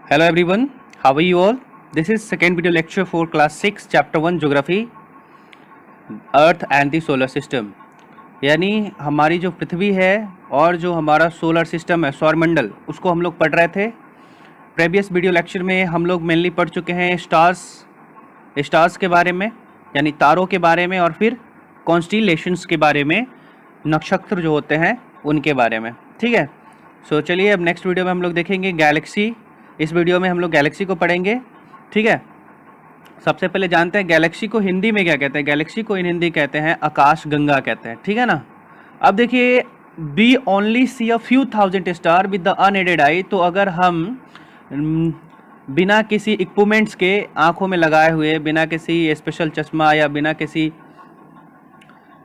Hello everyone, how are you all? This is second video lecture for class 6 chapter 1 geography earth and the solar system. यानी हमारी जो पृथ्वी है और जो हमारा सोलर सिस्टम है सौरमंडल, उसको हम लोग पढ़ रहे थे। प्रीवियस वीडियो लेक्चर में हम लोग मेनली पढ़ चुके हैं स्टार्स के बारे में, यानी तारों के बारे में, और फिर कॉन्स्टिलेशंस के बारे में, नक्षत्र जो होते हैं उनके बारे में। ठीक है, सो चलिए अब नेक्स्ट वीडियो में हम लोग देखेंगे गैलेक्सी। इस वीडियो में हम लोग गैलेक्सी को पढ़ेंगे। ठीक है, सबसे पहले जानते हैं गैलेक्सी को हिंदी में क्या कहते हैं। गैलेक्सी को इन हिंदी कहते हैं आकाश गंगा कहते हैं। ठीक है ना। अब देखिए, we only see a few thousand star with the unaided eye. तो अगर हम बिना किसी इक्विपमेंट्स के आंखों में लगाए हुए, बिना किसी स्पेशल चश्मा या बिना किसी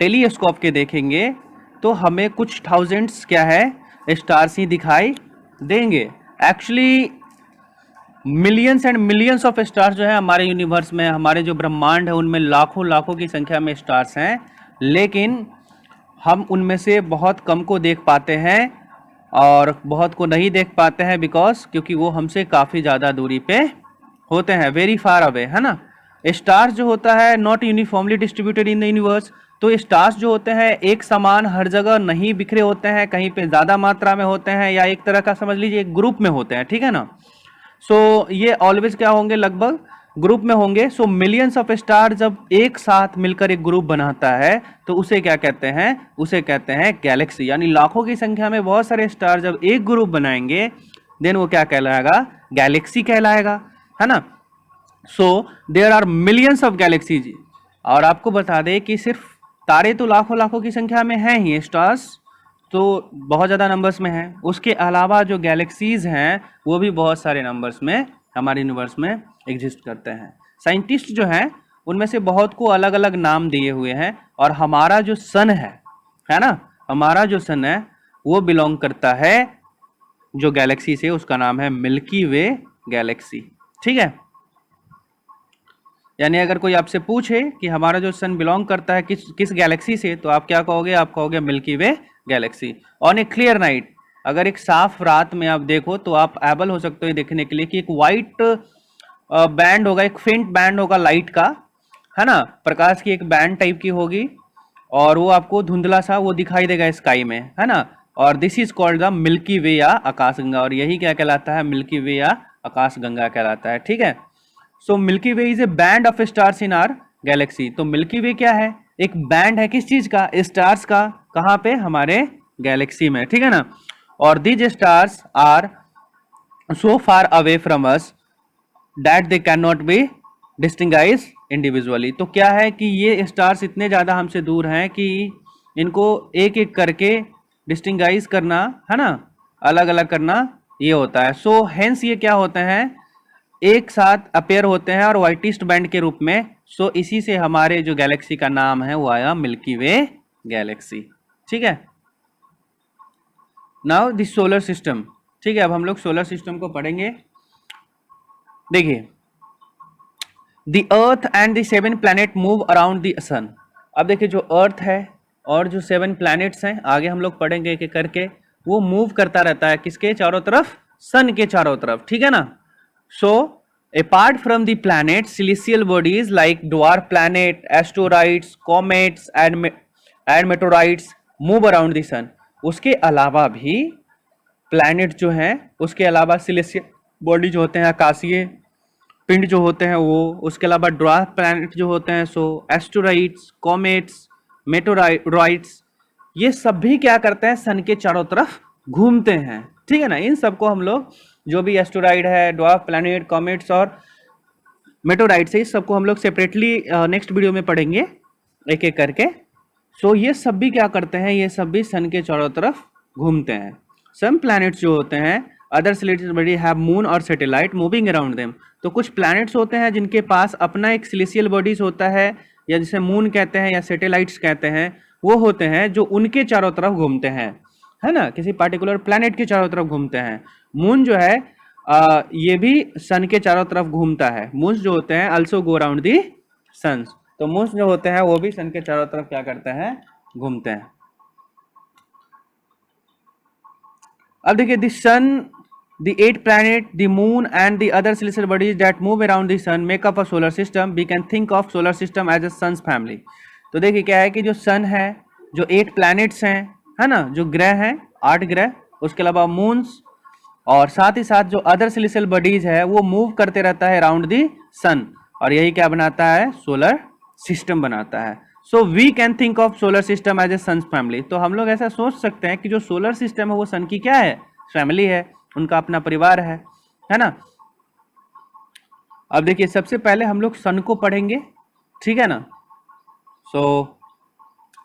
टेलीस्कोप के देखेंगे तो हमें कुछ थाउजेंड्स क्या है स्टार्स ही दिखाई देंगे। Actually millions and millions of stars जो है हमारे यूनिवर्स में, हमारे जो ब्रह्मांड है उनमें लाखों लाखों की संख्या में स्टार्स हैं, लेकिन हम उनमें से बहुत कम को देख पाते हैं और बहुत को नहीं देख पाते हैं क्योंकि वो हमसे काफ़ी ज़्यादा दूरी पे होते हैं, वेरी फार अवे, है ना। स्टार्स जो होता है not uniformly distributed in the universe. तो स्टार्स जो होते हैं एक समान हर जगह नहीं बिखरे होते हैं, कहीं पे ज़्यादा मात्रा में होते हैं, या एक तरह का समझ लीजिए एक ग्रुप में होते हैं। ठीक है ना। सो ये ऑलवेज क्या होंगे, लगभग ग्रुप में होंगे। सो मिलियंस ऑफ स्टार जब एक साथ मिलकर एक ग्रुप बनाता है तो उसे क्या कहते हैं, उसे कहते हैं गैलेक्सी। यानी लाखों की संख्या में बहुत सारे स्टार जब एक ग्रुप बनाएंगे देन वो क्या कहलाएगा, गैलेक्सी कहलाएगा, है ना। So there are millions of galaxies. और आपको बता दें कि सिर्फ तारे तो लाखों लाखों की संख्या में हैं ही, स्टार्स तो बहुत ज़्यादा नंबर्स में हैं। उसके अलावा जो गैलेक्सीज़ हैं वो भी बहुत सारे नंबर्स में हमारे यूनिवर्स में एग्जिस्ट करते हैं। साइंटिस्ट जो हैं उनमें से बहुत को अलग अलग नाम दिए हुए हैं। और हमारा जो सन है ना, हमारा जो सन है वो बिलोंग करता है जो गैलेक्सी से, उसका नाम है मिल्की वे गैलेक्सी। ठीक है, यानी अगर कोई आपसे पूछे कि हमारा जो सन बिलोंग करता है किस गैलेक्सी से, तो आप क्या कहोगे, आप कहोगे milky way Galaxy. On A clear night, अगर एक साफ रात में आप देखो तो आप एबल हो सकते हो देखने के लिए कि एक वाइट बैंड होगा, एक फेंट बैंड होगा लाइट का, है ना, प्रकाश की एक बैंड टाइप की होगी, और वो आपको धुंधला सा वो दिखाई देगा स्काई में, है ना। और this is called the Milky Way या आकाश गंगा, और यही क्या कहलाता है, मिल्की वे या आकाश गंगा कहलाता है। ठीक है, so Milky Way is a band of stars in our galaxy. तो मिल्की वे क्या है, एक बैंड है किस चीज का, स्टार्स का। कहाँ पे, हमारे गैलेक्सी में। ठीक है ना। और these stars are so far away from us that they can not be distinguish individually. तो क्या है कि ये स्टार्स इतने ज़्यादा हमसे दूर हैं कि इनको एक एक करके डिस्टिंगाइज करना, है ना, अलग अलग करना ये होता है। सो हेंस ये क्या होते हैं, एक साथ अपेयर होते हैं और वाइटिस्ट बैंड के रूप में। सो इसी से हमारे जो गैलेक्सी का नाम है वो आया मिल्की वे गैलेक्सी। ठीक है, नाउ दिस सोलर सिस्टम। ठीक है, अब हम लोग सोलर सिस्टम को पढ़ेंगे। देखिए, the earth and the 7 planet move around the sun. अब देखिए, जो अर्थ है और जो 7 प्लैनेट्स हैं, आगे हम लोग पढ़ेंगे एक एक करके, वो मूव करता रहता है किसके चारों तरफ, सन के चारों तरफ। ठीक है ना। So, apart from the planets, celestial bodies like dwarf planet, asteroids, comets and meteorites move around the sun. उसके अलावा भी प्लैनेट जो हैं, उसके अलावा celestial बॉडी जो होते हैं, आकाशीय पिंड जो होते हैं वो, उसके अलावा ड्वार्फ प्लैनेट जो होते हैं, सो एस्टेरॉइड्स, कॉमेट्स, मेटेरॉइड्स, ये सब भी क्या करते हैं, सन के चारों तरफ घूमते हैं। ठीक है ना। इन सबको हम लोग, जो भी एस्टेरॉइड है, ड्वार्फ प्लैनेट, कॉमेट्स और मेटेरॉइड्स है, इस सबको हम लोग सेपरेटली नेक्स्ट वीडियो में पढ़ेंगे एक एक करके। सो ये सब भी क्या करते हैं, ये सब भी सन के चारों तरफ घूमते हैं। सम प्लैनेट्स जो होते हैं, other celestial body have moon और सैटेलाइट मूविंग अराउंड देम। तो कुछ प्लैनेट्स होते हैं जिनके पास अपना एक सेलेस्टियल बॉडीज होता है, या जिसे मून कहते हैं या सैटेलाइट्स कहते हैं, वो होते हैं जो उनके चारों तरफ घूमते हैं, है ना, किसी पार्टिकुलर प्लैनेट के चारों तरफ घूमते हैं। मून जो है ये भी सन के चारों तरफ घूमता है। मून्स जो होते हैं also go around the suns. तो मून्स जो होते हैं वो भी सन के चारों तरफ क्या करते हैं, घूमते हैं। अब देखिए, the sun The 8 planet, the moon and the other celestial bodies that move around the sun make up a solar system. We can think of solar system as a sun's family. तो देखिए क्या है कि जो सन है, जो 8 planets हैं, है ना, जो ग्रह हैं 8 ग्रह, उसके अलावा मून्स और साथ ही साथ जो अदर celestial bodies है वो मूव करते रहता है अराउंड दी सन, और यही क्या बनाता है, सोलर सिस्टम बनाता है. So we can think of solar system as a suns family. तो हम लोग ऐसा सोच सकते हैं कि जो सोलर सिस्टम है वो सन की क्या है, फैमिली है, उनका अपना परिवार है ना. अब देखिए सबसे पहले हम लोग सन को पढ़ेंगे, ठीक है ना. सो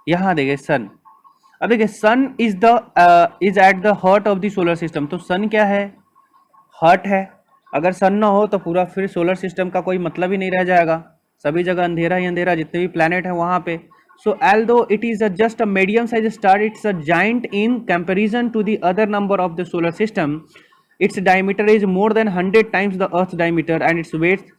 यहां देखिए सन. अब देखिए sun is at the heart of the solar system. तो सन क्या है, हार्ट है. अगर सन ना हो तो पूरा फिर सोलर सिस्टम का कोई मतलब ही नहीं रह जाएगा, सभी जगह अंधेरा ही अंधेरा, जितने भी प्लैनेट है वहां पे. So although it is just a medium sized star, it's a giant in comparison to the other number of the solar system. Its diameter is more than 100 times the Earth's diameter and its weight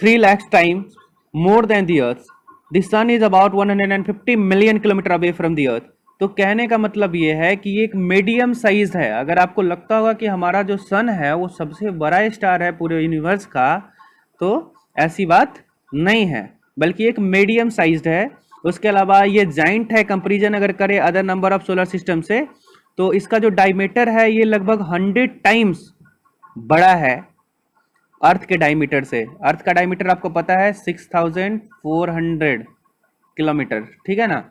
3 lakhs times more than the Earth. The sun is about 150 million kilometer away from the Earth. तो कहने का मतलब ये है कि ये एक medium size है. अगर आपको लगता होगा कि हमारा जो सन है वो सबसे बड़ा स्टार है पूरे यूनिवर्स का, तो ऐसी बात नहीं है, बल्कि एक मीडियम साइज्ड है. उसके अलावा ये जाइंट है, कंपैरिजन अगर करें other number of solar system से, तो इसका जो डायमीटर है ये लगभग 100 टाइम्स बड़ा है अर्थ के डायमीटर से. अर्थ का डायमीटर आपको पता है 6400 किलोमीटर, ठीक है ना,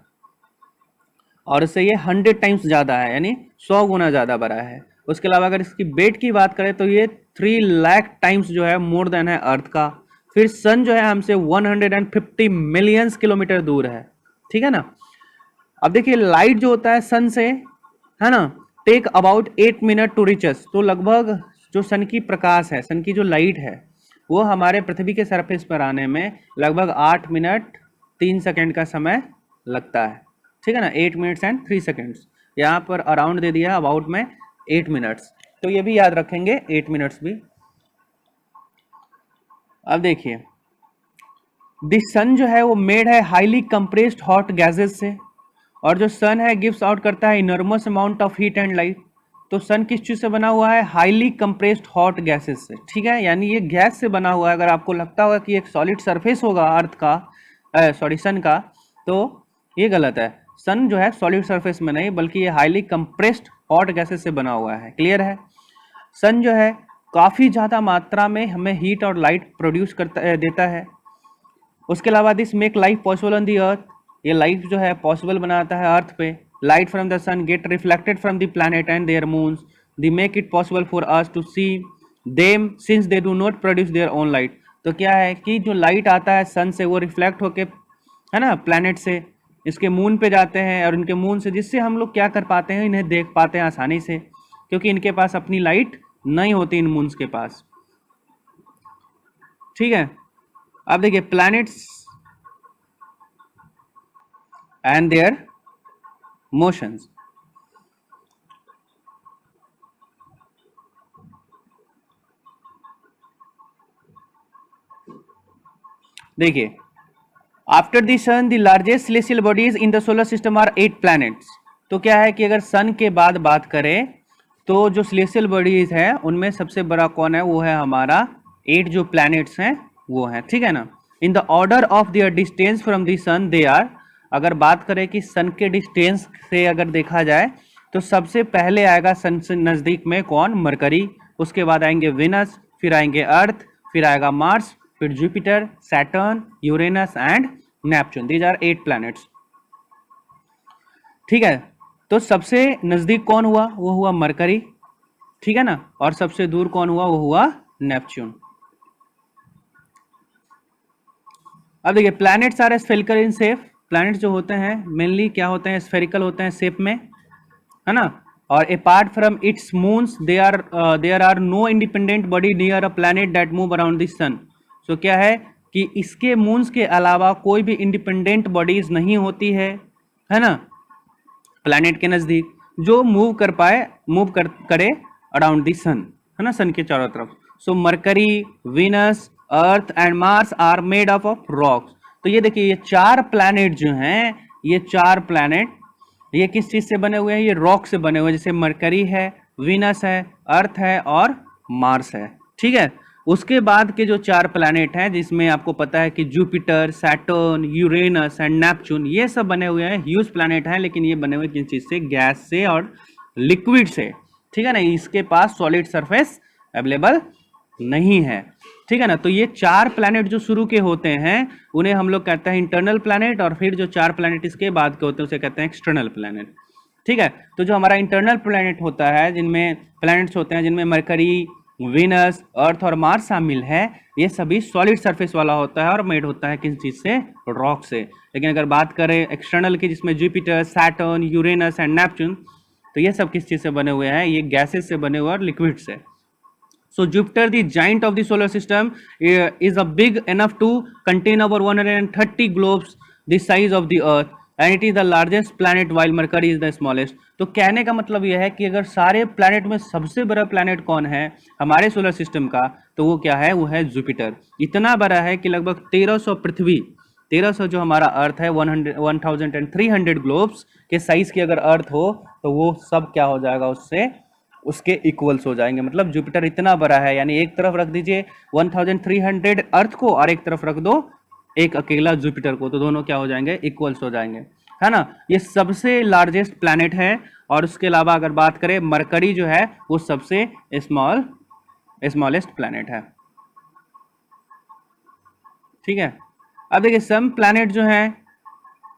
और इससे ये 100 टाइम्स ज़्यादा है, यानी 100 गुना ज़्यादा बड़ा है. उसके अलावा अगर इसकी वेट की बात करें तो ये 3 लाख टाइम्स जो है मोर देन है अर्थ का. फिर सन जो है हमसे 150 मिलियंस किलोमीटर दूर है, ठीक है ना. अब देखिए लाइट जो होता है सन से, है ना, take about 8 minute to reach us. तो लगभग जो सन की प्रकाश है, सन की जो लाइट है, वो हमारे पृथ्वी के सरफेस पर आने में लगभग 8 मिनट 3 सेकेंड का समय लगता है, ठीक है ना. 8 मिनट्स एंड 3 सेकेंड्स, यहाँ पर अराउंड दे दिया अबाउट में 8 मिनट्स, तो ये भी याद रखेंगे 8 मिनट्स भी. अब देखिए द सन जो है वो मेड है हाईली कंप्रेस्ड हॉट गैसेस से, और जो सन है गिव्स आउट करता है enormous amount of heat and light. तो सन किस चीज़ से बना हुआ है, हाईली कंप्रेस्ड हॉट गैसेस से, ठीक है, यानी ये गैस से बना हुआ है. अगर आपको लगता होगा कि एक सॉलिड सरफेस होगा अर्थ का, सन का, तो ये गलत है. सन जो है सॉलिड सरफेस में नहीं, बल्कि ये हाईली कंप्रेस्ड हॉट गैसेस से बना हुआ है. क्लियर है. सन जो है काफ़ी ज़्यादा मात्रा में हमें हीट और लाइट प्रोड्यूस करता देता है. उसके अलावा this make life possible on the earth. ये लाइफ जो है पॉसिबल बनाता है अर्थ पे. Light from the sun get reflected from the planet and their moons. They make it possible for us to see them since they do not produce their own light. तो क्या है कि जो light आता है सन से वो रिफ्लेक्ट होके, है ना, प्लैनेट से इसके मून पे जाते हैं, और इनके मून से, जिससे हम लोग क्या कर पाते हैं, इन्हें देख पाते हैं आसानी से, क्योंकि इनके पास अपनी लाइट नहीं होती इन मून्स के पास, ठीक है. अब देखिए प्लैनेट्स एंड देयर मोशंस. देखिए after the sun the largest celestial bodies in the solar system are 8 planets. तो क्या है कि अगर सन के बाद बात करें तो जो सेलेस्टियल बॉडीज है उनमें सबसे बड़ा कौन है, वो है हमारा 8 जो प्लैनेट्स हैं वो हैं, ठीक है ना. In the order of their distance from the sun they are. अगर बात करें कि सन के डिस्टेंस से अगर देखा जाए तो सबसे पहले आएगा सन से नज़दीक में कौन, मरकरी. उसके बाद आएंगे विनस, फिर आएंगे अर्थ, फिर आएगा मार्स, फिर Jupiter, Saturn, Uranus and Neptune. These are 8 planets, ठीक है. तो सबसे नजदीक कौन हुआ, वो हुआ मरकरी, ठीक है ना, और सबसे दूर कौन हुआ, वो हुआ नेपच्यून. अब देखिए planets are spherical in shape. Planets जो होते हैं मेनली क्या होते हैं, स्फेरिकल होते हैं शेप में, है ना. और apart from its moons there are no independent body near a planet that move around the sun. So क्या है कि इसके मून्स के अलावा कोई भी इंडिपेंडेंट बॉडीज नहीं होती है ना, प्लैनेट के नज़दीक, जो मूव कर पाए, करे अराउंड द सन, है ना, सन के चारों तरफ. So Mercury, Venus, Earth and Mars are made up of rocks. तो ये देखिए ये 4 प्लैनेट जो हैं, ये 4 प्लैनेट ये किस चीज़ से बने हुए हैं? ये रॉक से बने हुए हैं, जैसे मरकरी है, वीनस है, अर्थ है और मार्स है। ठीक है, उसके बाद के जो 4 प्लैनेट हैं, जिसमें आपको पता है कि Jupiter, Saturn, Uranus and Neptune, ये सब बने हुए हैं, ह्यूज प्लैनेट हैं, लेकिन ये बने हुए किस चीज़ से? गैस से और लिक्विड से। ठीक है ना, इसके पास सॉलिड सरफेस अवेलेबल नहीं है। ठीक है ना, तो ये 4 प्लैनेट जो शुरू के होते हैं उन्हें हम लोग कहते हैं इंटरनल प्लैनेट, और फिर जो 4 प्लैनेट इसके बाद के होते हैं उसे कहते हैं एक्सटर्नल प्लैनेट। ठीक है, तो जो हमारा इंटरनल प्लैनेट होता है, जिनमें प्लैनेट्स होते हैं, जिनमें मरकरी, वीनस, अर्थ और मार्स शामिल है, ये सभी सॉलिड सरफेस वाला होता है और मेड होता है किस चीज़ से? रॉक से। लेकिन अगर बात करें एक्सटर्नल की, जिसमें Jupiter, Saturn, Uranus and Neptune, तो ये सब किस चीज़ से बने हुए हैं? ये गैसेस से बने हुए और लिक्विड से। So Jupiter, the giant of the solar system, is a big enough to contain over 130 globes the size of the Earth, and it is the largest planet while Mercury is the smallest. तो कहने का मतलब यह है कि अगर सारे planet में सबसे बड़ा प्लैनेट कौन है हमारे सोलर सिस्टम का, तो वो क्या है? वो है जुपिटर। इतना बड़ा है कि लगभग 1300 पृथ्वी, 1300 जो हमारा अर्थ है, 1300 ग्लोब्स के साइज की अगर अर्थ हो, तो वो सब क्या हो जाएगा? उससे उसके इक्वल्स हो जाएंगे। मतलब जुपिटर इतना बड़ा है, यानी एक तरफ रख दीजिए 1300 अर्थ को और एक तरफ रख दो एक अकेला जुपिटर को, तो दोनों क्या हो जाएंगे? इक्वल्स हो जाएंगे, है ना। ये सबसे लार्जेस्ट प्लैनेट है। और उसके अलावा अगर बात करें, मरकरी जो है वो सबसे स्मॉलेस्ट प्लैनेट है। ठीक है, अब देखिए सम प्लैनेट जो है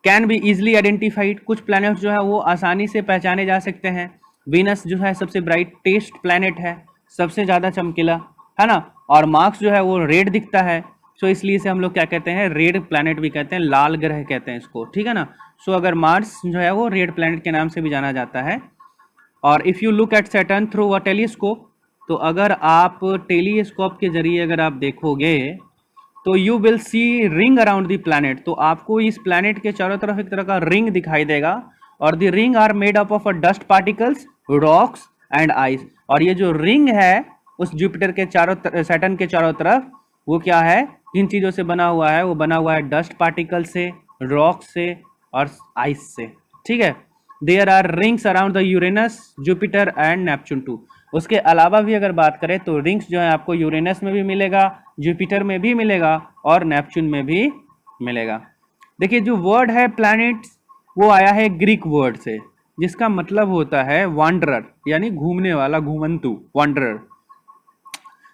कैन बी इजिली आइडेंटिफाइड, कुछ प्लैनेट जो है वो आसानी से पहचाने जा सकते हैं। वीनस जो है सबसे ब्राइटेस्ट प्लैनेट है, सबसे ज़्यादा चमकीला, है ना। और मार्स जो है वो रेड दिखता है, सो इसलिए से हम लोग क्या कहते हैं? रेड प्लैनेट भी कहते हैं, लाल ग्रह कहते हैं इसको। ठीक है ना, सो अगर मार्स जो है वो रेड प्लैनेट के नाम से भी जाना जाता है। और if you look at Saturn through a telescope, तो अगर आप टेलीस्कोप के जरिए अगर आप देखोगे तो you will see ring around the planet, तो आपको इस प्लैनेट के चारों तरफ एक तरह का रिंग दिखाई देगा। और the ring are made up of dust particles, rocks and ice. और ये जो रिंग है उस जुपिटर के सैटर्न के चारों तरफ, वो क्या है? किन चीज़ों से बना हुआ है? वो बना हुआ है डस्ट पार्टिकल से, रॉक से और आइस से। ठीक है, there are rings around the Uranus, Jupiter and Neptune too. उसके अलावा भी अगर बात करें तो रिंग्स जो है आपको यूरेनस में भी मिलेगा, जुपिटर में भी मिलेगा और नेपच्यून में भी मिलेगा। देखिए जो वर्ड है प्लैनेट्स, वो आया है ग्रीक वर्ड से, जिसका मतलब होता है वांडरर, यानी घूमने वाला, घुमंतु, wanderer.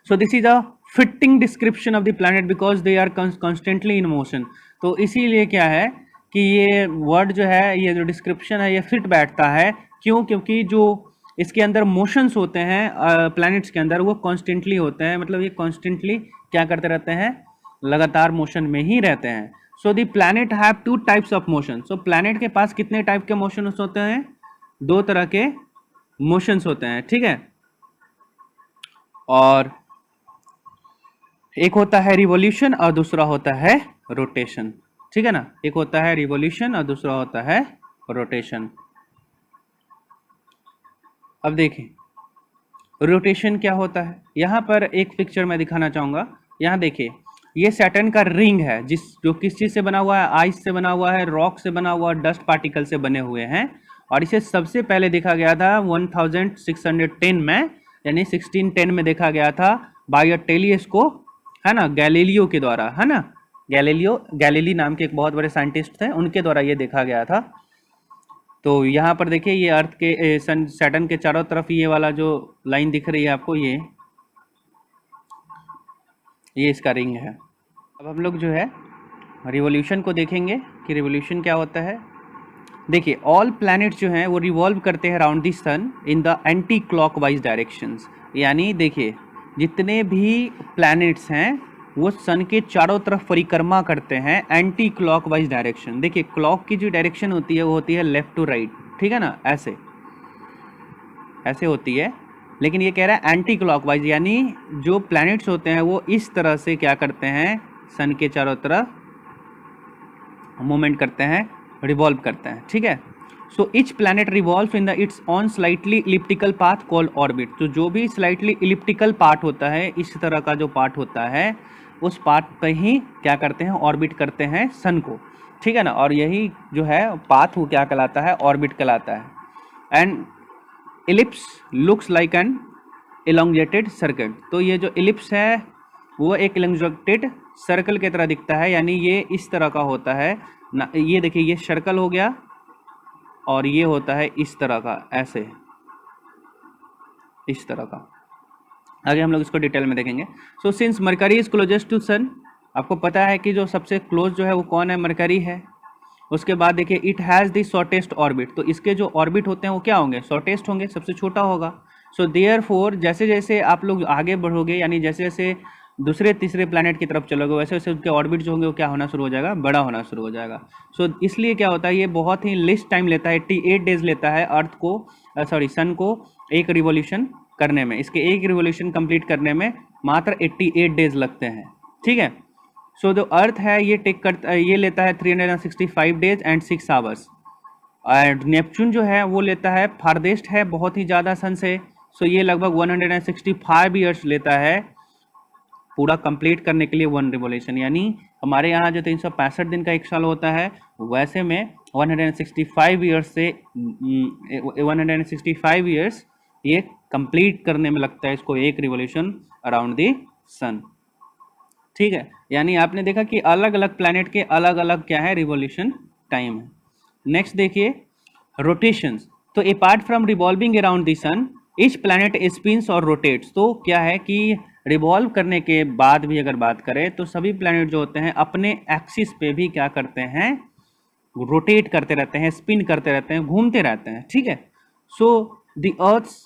So this is a fitting description of the planet because they are constantly in motion. तो इसीलिए क्या है कि ये वर्ड जो है, ये जो डिस्क्रिप्शन है, ये फिट बैठता है। क्यों? क्योंकि जो इसके अंदर मोशंस होते हैं प्लैनेट्स के अंदर, वो कॉन्स्टेंटली होते हैं। मतलब ये कॉन्स्टेंटली क्या करते रहते हैं? लगातार मोशन में ही रहते हैं। So the planet have 2 types of motion. So planet के पास कितने टाइप के मोशंस होते हैं? 2 तरह के मोशंस होते हैं। ठीक है, और एक होता है रिवॉल्यूशन और दूसरा होता है रोटेशन। ठीक है ना, एक होता है रिवॉल्यूशन और दूसरा होता है रोटेशन। अब देखिए रोटेशन क्या होता है। यहाँ पर एक पिक्चर मैं दिखाना चाहूँगा। यहाँ देखिए, ये सैटर्न का रिंग है, जो किस चीज़ से बना हुआ है? आइस से बना हुआ है, रॉक से बना हुआ है, डस्ट पार्टिकल से बने हुए हैं। और इसे सबसे पहले देखा गया था 1610 में, यानी 1610 में देखा गया था बाय अ टेलीस्कोप, है ना, गैलीलियो के द्वारा, है ना। गैलीली नाम के एक बहुत बड़े साइंटिस्ट थे, उनके द्वारा ये देखा गया था। तो यहाँ पर देखिए ये अर्थ के सैटर्न के चारों तरफ ये वाला जो लाइन दिख रही है आपको, ये इसका रिंग है। अब हम लोग जो है रिवॉल्यूशन को देखेंगे कि रिवॉल्यूशन क्या होता है। देखिए ऑल प्लैनेट्स जो हैं वो रिवॉल्व करते हैं around the sun in the anti clockwise directions. यानी देखिए जितने भी प्लैनेट्स हैं वो सन के चारों तरफ परिक्रमा करते हैं एंटी क्लॉकवाइज डायरेक्शन। देखिए क्लॉक की जो डायरेक्शन होती है वो होती है लेफ्ट टू राइट, ठीक है ना, ऐसे होती है। लेकिन ये कह रहा है एंटी क्लॉकवाइज, यानी जो प्लैनेट्स होते हैं वो इस तरह से क्या करते हैं, सन के चारों तरफ मूवमेंट करते हैं, रिवॉल्व करते हैं। ठीक है, सो etch planet revolve in the it's on slightly elliptical path called orbit. तो जो भी स्लाइटली इलिप्टिकल पार्ट होता है, इस तरह का जो पार्ट होता है, उस पार्ट पे ही क्या करते हैं, ऑर्बिट करते हैं सन को। ठीक है ना, और यही जो है पाथ वो क्या कहलाता है, ऑर्बिट कहलाता है। And ellipse looks like an elongated circle, तो ये जो इलिप्स है वो एक इलोंगेटेड सर्कल की तरह दिखता है, यानी ये इस तरह का होता है ना। ये देखिए ये सर्कल हो गया और ये होता है इस तरह का, ऐसे इस तरह का। आगे हम लोग इसको डिटेल में देखेंगे। So since Mercury is closest to sun, आपको पता है कि जो सबसे क्लोज जो है वो कौन है, मरकरी है। उसके बाद देखिए it has the shortest orbit, तो इसके जो ऑर्बिट होते हैं वो क्या होंगे, शॉर्टेस्ट होंगे, सबसे छोटा होगा। सो देयरफॉर जैसे जैसे आप लोग आगे बढ़ोगे, यानी जैसे जैसे दूसरे तीसरे प्लैनेट की तरफ चलोगे, वैसे वैसे उनके ऑर्बिट जो होंगे वो क्या होना शुरू हो जाएगा, बड़ा होना शुरू हो जाएगा। सो इसलिए क्या होता है, ये बहुत ही लिस्ट टाइम लेता है, 88 डेज लेता है अर्थ को, सन को एक रिवॉल्यूशन करने में। इसके एक रिवॉल्यूशन कंप्लीट करने में मात्र 88 डेज लगते हैं, ठीक है। सो जो अर्थ है ये लेता है 365 days and 6 hours. And Neptune जो है वो लेता है, फारदेस्ट है बहुत ही ज़्यादा सन से, सो ये लगभग 165 ईयर्स लेता है पूरा कंप्लीट करने के लिए वन रिवॉल्यूशन। यानी हमारे यहाँ जो 365 दिन का एक साल होता है, वैसे में 165 ईयर्स से 165 ईयर्स ये कंप्लीट करने में लगता है इसको, एक रिवॉल्यूशन अराउंड द सन, ठीक है। यानी आपने देखा कि अलग अलग प्लैनेट के अलग अलग क्या है, रिवॉल्यूशन टाइम है। नेक्स्ट देखिए रोटेशंस, तो apart from revolving around the sun each planet spins और रोटेट्स, तो क्या है कि रिवॉल्व करने के बाद भी अगर बात करें तो सभी प्लैनेट जो होते हैं अपने एक्सिस पे भी क्या करते हैं, रोटेट करते रहते हैं, स्पिन करते रहते हैं, घूमते रहते हैं, ठीक है। So the earth's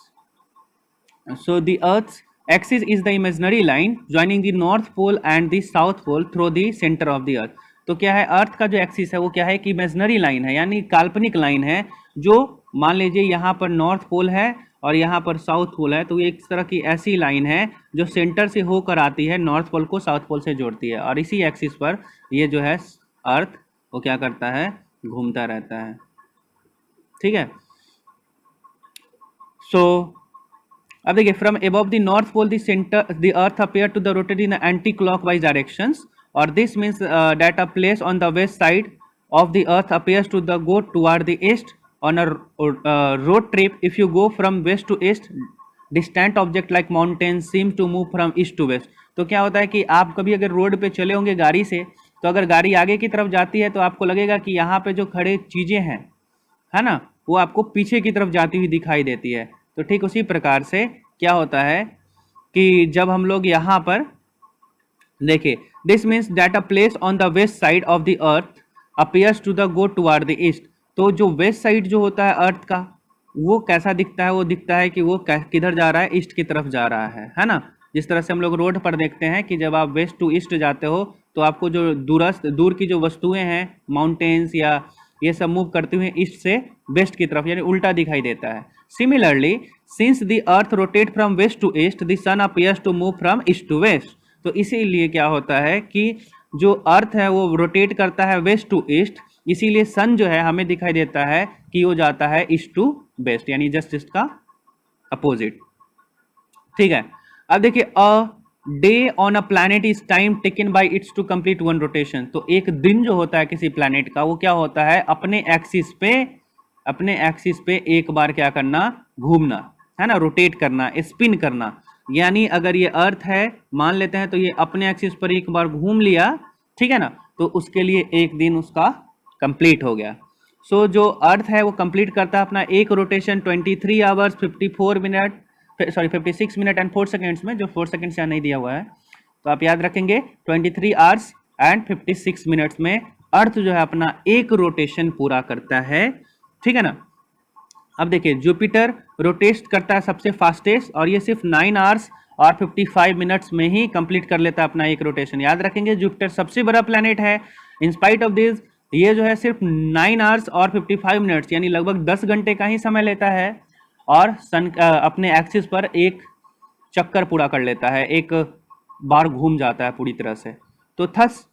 axis is the imaginary line joining the north pole and the south pole through the center of the earth। तो क्या है, अर्थ का जो एक्सिस है वो क्या है कि इमेजिनरी लाइन है, यानी काल्पनिक लाइन है, जो मान लीजिए यहाँ पर नॉर्थ पोल है और यहाँ पर साउथ पोल है, तो ये एक तरह की ऐसी लाइन है जो सेंटर से होकर आती है, नॉर्थ पोल को साउथ पोल से जोड़ती है, और इसी एक्सिस पर ये जो है अर्थ वो क्या करता है, घूमता रहता है, ठीक है। सो अब देखिए from above the north pole the earth appear to the rotate in anti clockwise directions, और this means that a place on the west side of the earth appears to the go toward the east on a road trip. If you go from west to east, distant object like mountains seem to move from east to west। तो क्या होता है कि आप कभी अगर road पे चले होंगे गाड़ी से, तो अगर गाड़ी आगे की तरफ जाती है तो आपको लगेगा कि यहाँ पे जो खड़े चीज़ें हैं, है ना, वो आपको पीछे की तरफ जाती हुई दिखाई देती है। तो ठीक उसी प्रकार से क्या होता है कि जब हम लोग यहाँ पर देखिए, this means that a place on the west side of the earth appears to the go toward the east. तो जो वेस्ट साइड जो होता है अर्थ का, वो कैसा दिखता है, वो दिखता है कि वो किधर जा रहा है, ईस्ट की तरफ जा रहा है ना। जिस तरह से हम लोग रोड पर देखते हैं कि जब आप वेस्ट टू ईस्ट जाते हो तो आपको जो दूर की जो वस्तुएं हैं, माउंटेन्स या ये सब मूव करते हुए ईस्ट से वेस्ट की तरफ, यानी उल्टा दिखाई देता है। Similarly since the earth rotate from west to east the sun appears to move from east to west. तो इसीलिए क्या होता है कि जो अर्थ है वो रोटेट करता है वेस्ट टू ईस्ट, इसीलिए सन जो है हमें दिखाई देता है कि वो जाता है ईस्ट टू वेस्ट, यानी जस्ट इसका अपोजिट, ठीक है। अब देखिए a day on a planet is time taken by its to complete one rotation. तो एक दिन जो होता है किसी प्लैनेट का, वो क्या होता है, अपने एक्सिस पे एक बार क्या करना, घूमना, है ना, रोटेट करना, स्पिन करना। यानी अगर ये अर्थ है मान लेते हैं, तो ये अपने एक्सिस पर एक बार घूम लिया, ठीक है ना, तो उसके लिए एक दिन उसका कंप्लीट हो गया। सो जो अर्थ है वो कंप्लीट करता है अपना एक rotation 23 hours 56 minute and 4 seconds में, जो 4 सेकेंड्स यहाँ नहीं दिया हुआ है, तो आप याद रखेंगे 23 आवर्स एंड 56 मिनट्स में अर्थ जो है अपना एक रोटेशन पूरा करता है, ठीक है ना। अब देखिए जुपिटर रोटेट करता है सबसे फास्टेस्ट, और ये सिर्फ 9 आवर्स और 55 मिनट्स में ही कंप्लीट कर लेता है अपना एक रोटेशन। याद रखेंगे जुपिटर सबसे बड़ा प्लैनेट है, इंस्पाइट ऑफ दिस ये जो है सिर्फ 9 आवर्स और 55 मिनट्स यानी लगभग 10 घंटे का ही समय लेता है, और सन अपने एक्सिस पर एक चक्कर पूरा कर लेता है, एक बार घूम जाता है पूरी तरह से। तो thus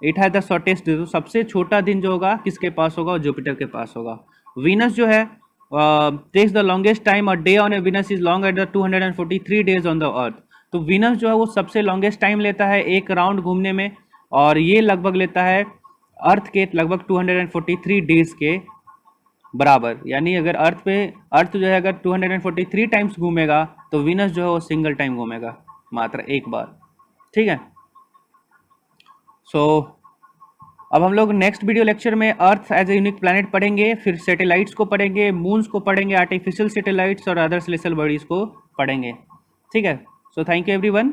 it has the shortest, सबसे छोटा दिन जो होगा किसके पास होगा, जुपिटर के पास होगा। वीनस जो है takes the longest time, a day on a Venus is long at the 243 days on the earth. तो वीनस जो है वो सबसे लॉन्गेस्ट टाइम लेता है एक राउंड घूमने में, और ये लगभग लेता है अर्थ के लगभग 243 डेज के बराबर। यानी अगर अर्थ जो है अगर 243 टाइम्स घूमेगा तो वीनस जो है वो सिंगल टाइम घूमेगा, मात्र एक बार। ठीक है। सो अब हम लोग नेक्स्ट वीडियो लेक्चर में earth as a unique planet पढ़ेंगे, फिर सैटेलाइट्स को पढ़ेंगे, मून्स को पढ़ेंगे, आर्टिफिशियल सैटेलाइट्स और अदर सेलेस्टियल बॉडीज को पढ़ेंगे। ठीक है। So thank you everyone,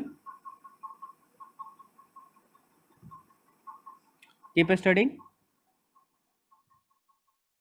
keep studying.